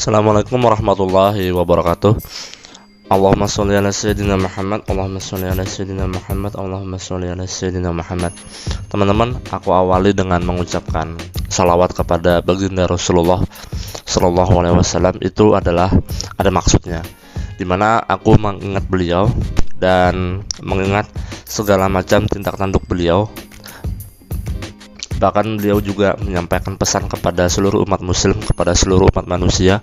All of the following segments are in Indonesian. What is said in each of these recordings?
Assalamualaikum warahmatullahi wabarakatuh. Allahumma sholli ala sayyidina Muhammad, Allahumma sholli ala sayyidina Muhammad, Allahumma sholli ala sayyidina Muhammad. Teman-teman, aku awali dengan mengucapkan salawat kepada baginda Rasulullah Sallallahu Alaihi Wasallam. Itu adalah ada maksudnya, dimana aku mengingat beliau dan mengingat segala macam tindak tanduk beliau. Bahkan beliau juga menyampaikan pesan kepada seluruh umat muslim, kepada seluruh umat manusia,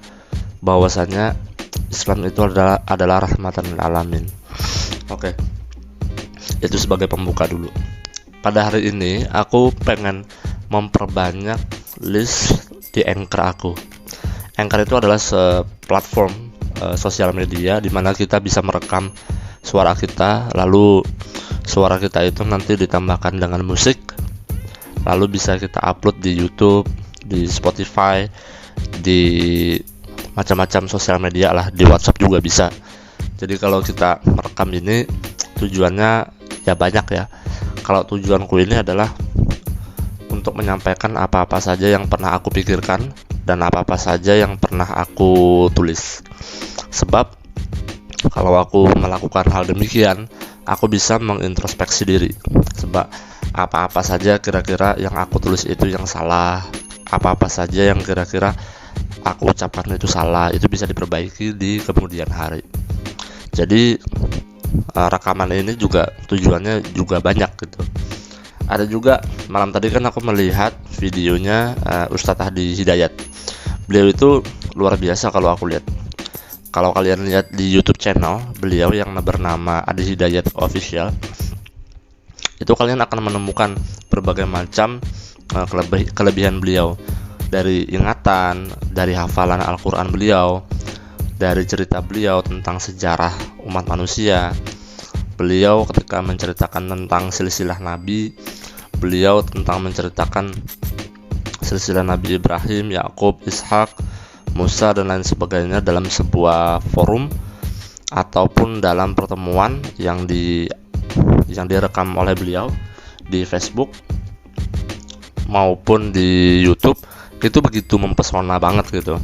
bahwasanya Islam itu adalah rahmatan lil alamin. Oke. Itu sebagai pembuka dulu. Pada hari ini aku pengen memperbanyak list di Anchor aku. Anchor itu adalah platform sosial media di mana kita bisa merekam suara kita, lalu suara kita itu nanti ditambahkan dengan musik, lalu bisa kita upload di YouTube, di Spotify, di macam-macam sosial media lah, di WhatsApp juga bisa. Jadi kalau kita merekam ini tujuannya ya banyak ya. Kalau tujuanku ini adalah untuk menyampaikan apa-apa saja yang pernah aku pikirkan dan apa-apa saja yang pernah aku tulis. Sebab kalau aku melakukan hal demikian, aku bisa mengintrospeksi diri. Sebab apa-apa saja kira-kira yang aku tulis itu yang salah, apa-apa saja yang kira-kira aku ucapkan itu salah, itu bisa diperbaiki di kemudian hari. Jadi rekaman ini juga tujuannya juga banyak gitu. Ada juga malam tadi kan aku melihat videonya Ustadz Adi Hidayat. Beliau itu luar biasa kalau aku lihat. Kalau kalian lihat di YouTube channel beliau yang bernama Adi Hidayat Official, itu kalian akan menemukan berbagai macam kelebihan beliau, dari ingatan, dari hafalan Al-Quran beliau, dari cerita beliau tentang sejarah umat manusia. Beliau ketika menceritakan tentang silsilah Nabi, beliau tentang menceritakan silsilah Nabi Ibrahim, Yakub, Ishak, Musa dan lain sebagainya dalam sebuah forum ataupun dalam pertemuan yang direkam oleh beliau di Facebook maupun di YouTube. Itu begitu mempesona banget gitu.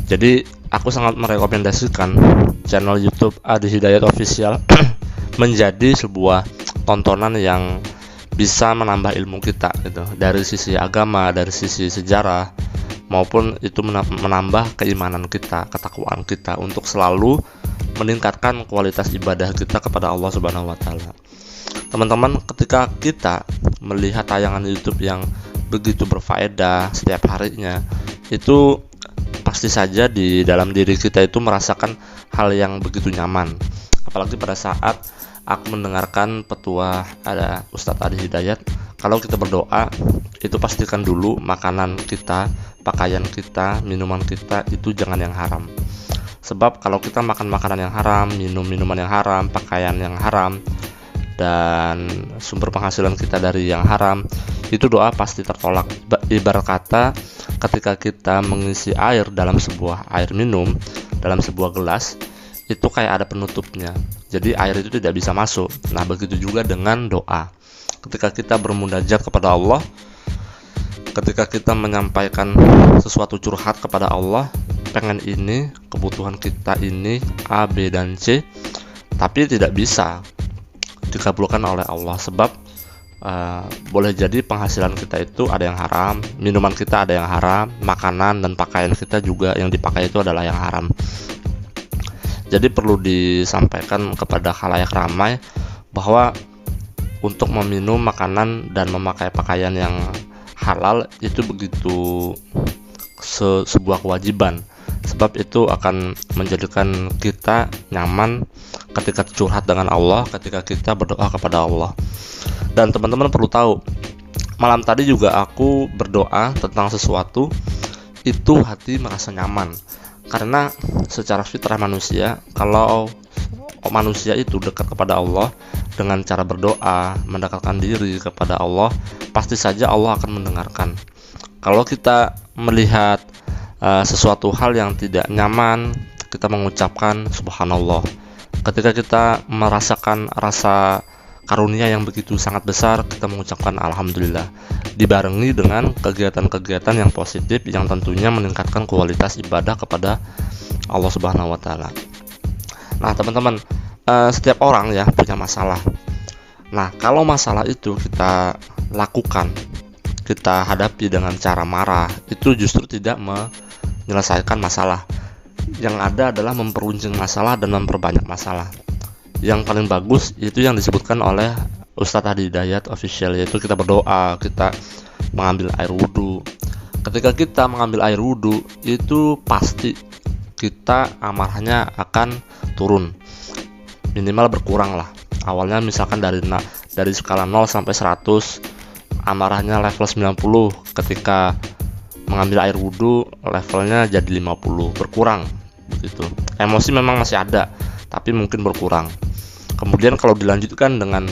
Jadi aku sangat merekomendasikan channel YouTube Adi Hidayat Official menjadi sebuah tontonan yang bisa menambah ilmu kita gitu, dari sisi agama, dari sisi sejarah, maupun itu menambah keimanan kita, ketakwaan kita untuk selalu meningkatkan kualitas ibadah kita kepada Allah Subhanahu wa taala. Teman-teman, ketika kita melihat tayangan YouTube yang begitu berfaedah setiap harinya, itu pasti saja di dalam diri kita itu merasakan hal yang begitu nyaman. Apalagi pada saat aku mendengarkan petuah ada Ustadz Adi Hidayat, kalau kita berdoa itu pastikan dulu makanan kita, pakaian kita, minuman kita itu jangan yang haram. Sebab kalau kita makan makanan yang haram, minum minuman yang haram, pakaian yang haram, dan sumber penghasilan kita dari yang haram, itu doa pasti tertolak. Ibarat kata, ketika kita mengisi air dalam sebuah air minum, dalam sebuah gelas, itu kayak ada penutupnya, jadi air itu tidak bisa masuk. Nah, begitu juga dengan doa. Ketika kita bermunajat kepada Allah, ketika kita menyampaikan sesuatu curhat kepada Allah, pengen ini, kebutuhan kita ini A, B, dan C, tapi tidak bisa dikabulkan oleh Allah. Sebab boleh jadi penghasilan kita itu ada yang haram, minuman kita ada yang haram, makanan dan pakaian kita juga yang dipakai itu adalah yang haram. Jadi perlu disampaikan kepada khalayak ramai bahwa untuk meminum makanan dan memakai pakaian yang halal itu begitu sebuah kewajiban. Sebab itu akan menjadikan kita nyaman ketika curhat dengan Allah, ketika kita berdoa kepada Allah. Dan teman-teman perlu tahu, malam tadi juga aku berdoa tentang sesuatu, itu hati merasa nyaman. Karena secara fitrah manusia, kalau manusia itu dekat kepada Allah dengan cara berdoa, mendekatkan diri kepada Allah, pasti saja Allah akan mendengarkan. Kalau kita melihat sesuatu hal yang tidak nyaman, kita mengucapkan subhanallah. Ketika kita merasakan rasa karunia yang begitu sangat besar, kita mengucapkan alhamdulillah, dibarengi dengan kegiatan-kegiatan yang positif yang tentunya meningkatkan kualitas ibadah kepada Allah Subhanahu wa taala. Nah, teman-teman, setiap orang ya punya masalah. Nah, kalau masalah itu kita lakukan, kita hadapi dengan cara marah, itu justru tidak menyelesaikan masalah. Yang ada adalah memperuncing masalah dan memperbanyak masalah. Yang paling bagus itu yang disebutkan oleh Ustadz Hadi Hidayat Official, yaitu kita berdoa, kita mengambil air wudhu. Ketika kita mengambil air wudhu, itu pasti kita amarahnya akan turun, minimal berkurang lah. Awalnya misalkan dari skala 0 sampai 100, amarahnya level 90. Ketika mengambil air wudhu, levelnya jadi 50, berkurang begitu. Emosi memang masih ada, tapi mungkin berkurang. Kemudian kalau dilanjutkan dengan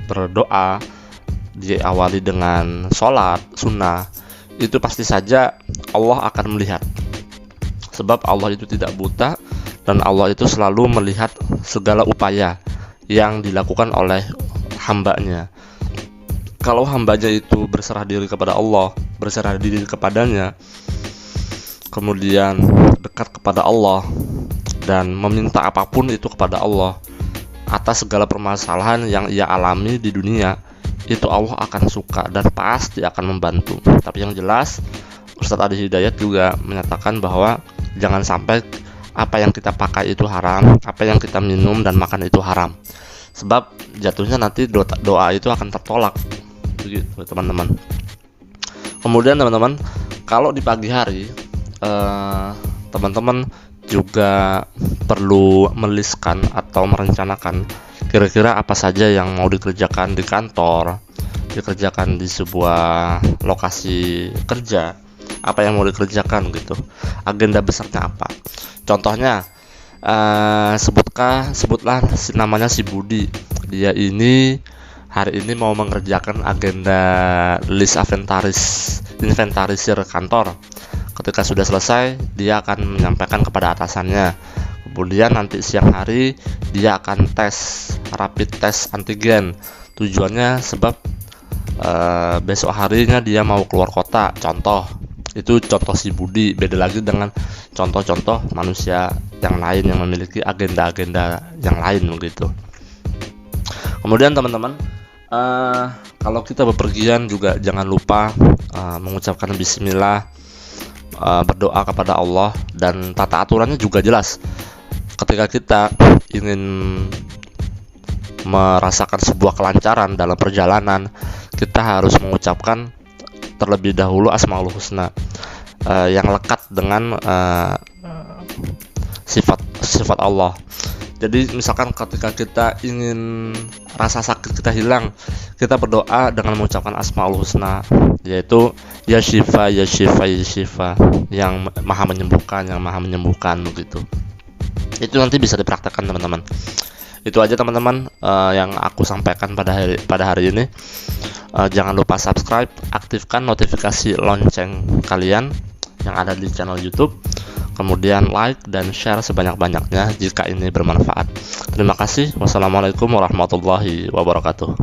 berdoa, diawali dengan sholat sunnah, itu pasti saja Allah akan melihat. Sebab Allah itu tidak buta, dan Allah itu selalu melihat segala upaya yang dilakukan oleh hambanya. Kalau hambanya itu berserah diri kepada Allah, berserah diri kepadanya, kemudian dekat kepada Allah dan meminta apapun itu kepada Allah atas segala permasalahan yang ia alami di dunia, itu Allah akan suka dan pasti akan membantu. Tapi yang jelas Ustadz Hadi Hidayat juga menyatakan bahwa jangan sampai apa yang kita pakai itu haram, apa yang kita minum dan makan itu haram. Sebab jatuhnya nanti doa itu akan tertolak. Begitu, teman-teman. Kemudian teman-teman, kalau di pagi hari teman-teman juga perlu meliskan atau merencanakan kira-kira apa saja yang mau dikerjakan di kantor, dikerjakan di sebuah lokasi kerja, apa yang mau dikerjakan gitu, agenda besarnya apa. Contohnya sebutlah namanya si Budi, dia ini hari ini mau mengerjakan agenda list inventarisir kantor. Ketika sudah selesai, dia akan menyampaikan kepada atasannya. Kemudian nanti siang hari dia akan rapid test antigen. Tujuannya sebab besok harinya dia mau keluar kota. Itu contoh si Budi. Beda lagi dengan contoh-contoh manusia yang lain yang memiliki agenda-agenda yang lain begitu. Kemudian teman-teman, kalau kita bepergian juga jangan lupa mengucapkan bismillah, berdoa kepada Allah, dan tata aturannya juga jelas. Ketika kita ingin merasakan sebuah kelancaran dalam perjalanan, kita harus mengucapkan terlebih dahulu Asmaul Husna yang lekat dengan sifat Allah. Jadi misalkan ketika kita ingin rasa sakit kita hilang, kita berdoa dengan mengucapkan Asmaul Husna, yaitu Ya Shifa, Ya Shifa, Ya Shifa, yang maha menyembuhkan begitu. Itu nanti bisa dipraktekkan teman-teman. Itu aja teman-teman yang aku sampaikan pada hari ini. Jangan lupa subscribe, aktifkan notifikasi lonceng kalian yang ada di channel YouTube. Kemudian like dan share sebanyak-banyaknya jika ini bermanfaat. Terima kasih. Wassalamualaikum warahmatullahi wabarakatuh.